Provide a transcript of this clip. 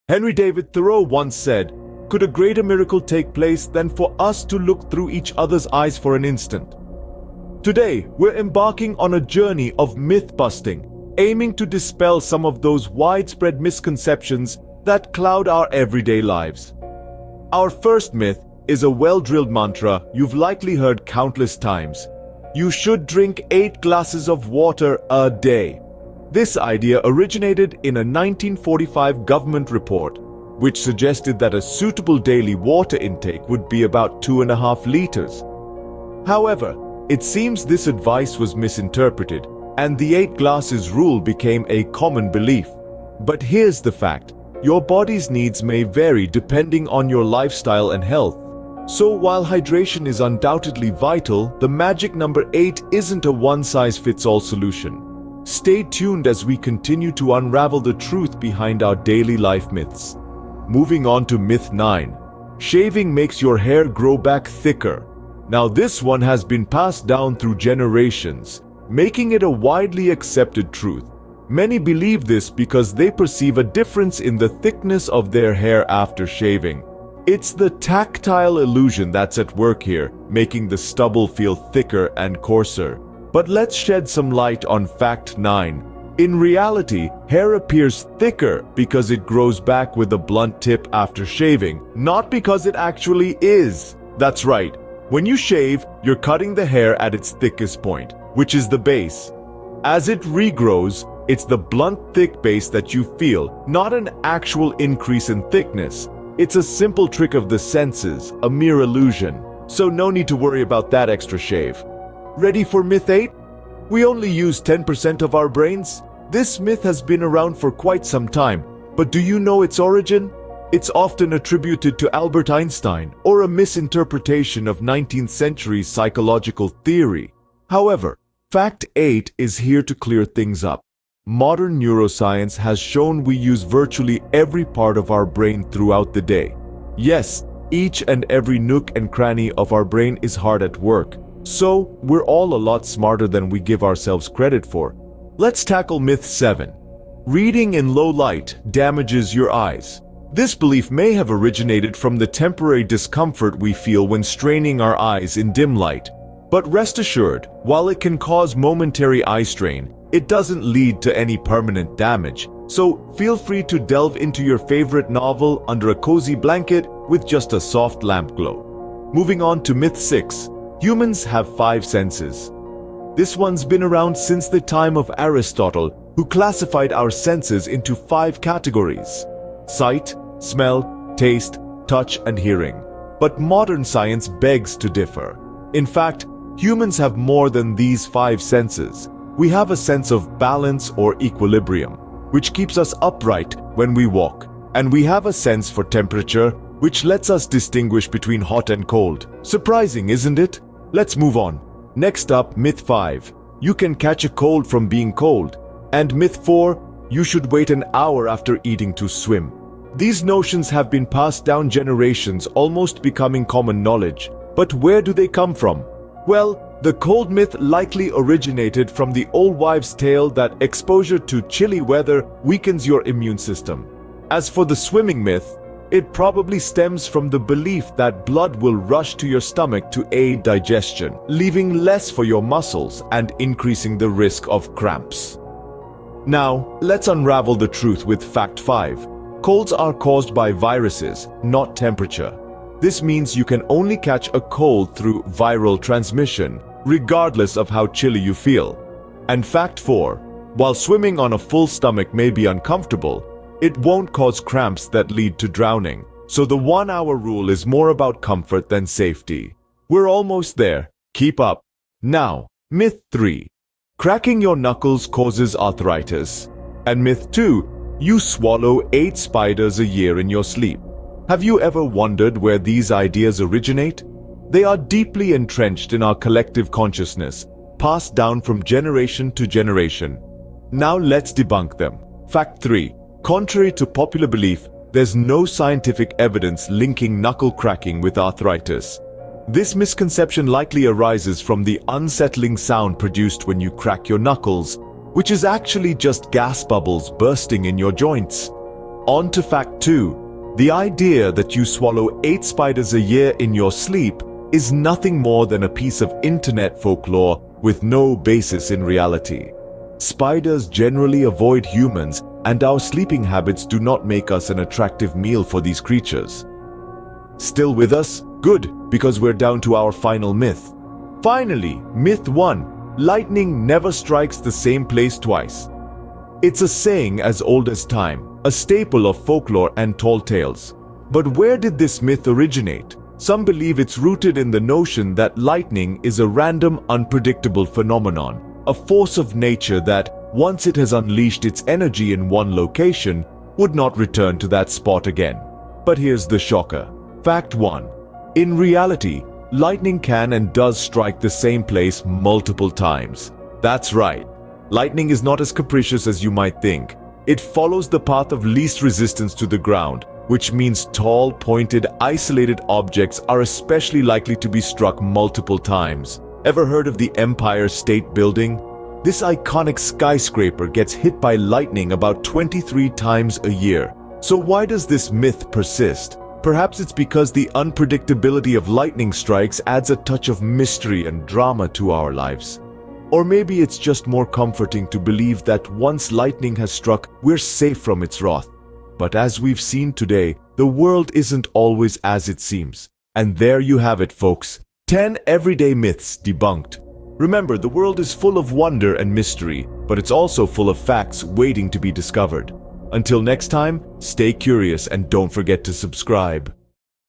Henry David Thoreau once said, "Could a greater miracle take place than for us to look through each other's eyes for an instant?" Today, we're embarking on a journey of myth-busting, aiming to dispel some of those widespread misconceptions that cloud our everyday lives. Our first myth is a well-drilled mantra you've likely heard countless times. You should drink 8 glasses of water a day. This idea originated in a 1945 government report, which suggested that a suitable daily water intake would be about 2.5 liters. However, it seems this advice was misinterpreted, and the 8 glasses rule became a common belief. But here's the fact: your body's needs may vary depending on your lifestyle and health. So while hydration is undoubtedly vital, the magic number 8 isn't a one-size-fits-all solution. Stay tuned as we continue to unravel the truth behind our daily life myths. Moving on to myth 9. Shaving makes your hair grow back thicker. Now this one has been passed down through generations, making it a widely accepted truth. Many believe this because they perceive a difference in the thickness of their hair after shaving. It's the tactile illusion that's at work here, making the stubble feel thicker and coarser. But let's shed some light on fact 9. In reality, hair appears thicker because it grows back with a blunt tip after shaving, not because it actually is. That's right. When you shave, you're cutting the hair at its thickest point, which is the base. As it regrows, it's the blunt, thick base that you feel, not an actual increase in thickness. It's a simple trick of the senses, a mere illusion. So no need to worry about that extra shave. Ready for myth 8? We only use 10% of our brains? This myth has been around for quite some time, but do you know its origin? It's often attributed to Albert Einstein or a misinterpretation of 19th century psychological theory. However, fact 8 is here to clear things up. Modern neuroscience has shown we use virtually every part of our brain throughout the day. Yes, each and every nook and cranny of our brain is hard at work. So, we're all a lot smarter than we give ourselves credit for. Let's tackle myth 7. Reading in low light damages your eyes. This belief may have originated from the temporary discomfort we feel when straining our eyes in dim light. But rest assured, while it can cause momentary eye strain, it doesn't lead to any permanent damage. So, feel free to delve into your favorite novel under a cozy blanket with just a soft lamp glow. Moving on to myth 6. Humans have 5 senses. This one's been around since the time of Aristotle, who classified our senses into 5 categories: sight, smell, taste, touch, and hearing. But modern science begs to differ. In fact, humans have more than these 5 senses. We have a sense of balance or equilibrium, which keeps us upright when we walk. And we have a sense for temperature, which lets us distinguish between hot and cold. Surprising, isn't it? Let's move on. Next up, myth 5. You can catch a cold from being cold. And myth 4. You should wait an hour after eating to swim. These notions have been passed down generations, almost becoming common knowledge. But where do they come from? Well, the cold myth likely originated from the old wives' tale that exposure to chilly weather weakens your immune system. As for the swimming myth, it probably stems from the belief that blood will rush to your stomach to aid digestion, leaving less for your muscles and increasing the risk of cramps. Now, let's unravel the truth with fact 5. Colds are caused by viruses, not temperature. This means you can only catch a cold through viral transmission, regardless of how chilly you feel. And fact 4. While swimming on a full stomach may be uncomfortable, it won't cause cramps that lead to drowning. So the 1-hour rule is more about comfort than safety. We're almost there. Keep up. Now, myth 3. Cracking your knuckles causes arthritis. And myth 2. You swallow 8 spiders a year in your sleep. Have you ever wondered where these ideas originate? They are deeply entrenched in our collective consciousness, passed down from generation to generation. Now let's debunk them. Fact 3. Contrary to popular belief, there's no scientific evidence linking knuckle cracking with arthritis. This misconception likely arises from the unsettling sound produced when you crack your knuckles, which is actually just gas bubbles bursting in your joints. On to fact 2. The idea that you swallow 8 spiders a year in your sleep is nothing more than a piece of internet folklore with no basis in reality. Spiders generally avoid humans, and our sleeping habits do not make us an attractive meal for these creatures. Still with us? Good, because we're down to our final myth. Finally, myth 1. Lightning never strikes the same place twice. It's a saying as old as time, a staple of folklore and tall tales. But where did this myth originate? Some believe it's rooted in the notion that lightning is a random, unpredictable phenomenon, a force of nature that, once it has unleashed its energy in one location, would not return to that spot again. But here's the shocker. Fact 1. In reality, lightning can and does strike the same place multiple times. That's right. Lightning is not as capricious as you might think. It follows the path of least resistance to the ground, which means tall, pointed, isolated objects are especially likely to be struck multiple times. Ever heard of the Empire State Building? This iconic skyscraper gets hit by lightning about 23 times a year. So why does this myth persist? Perhaps it's because the unpredictability of lightning strikes adds a touch of mystery and drama to our lives. Or maybe it's just more comforting to believe that once lightning has struck, we're safe from its wrath. But as we've seen today, the world isn't always as it seems. And there you have it, folks. 10 everyday myths debunked. Remember, the world is full of wonder and mystery, but it's also full of facts waiting to be discovered. Until next time, stay curious and don't forget to subscribe.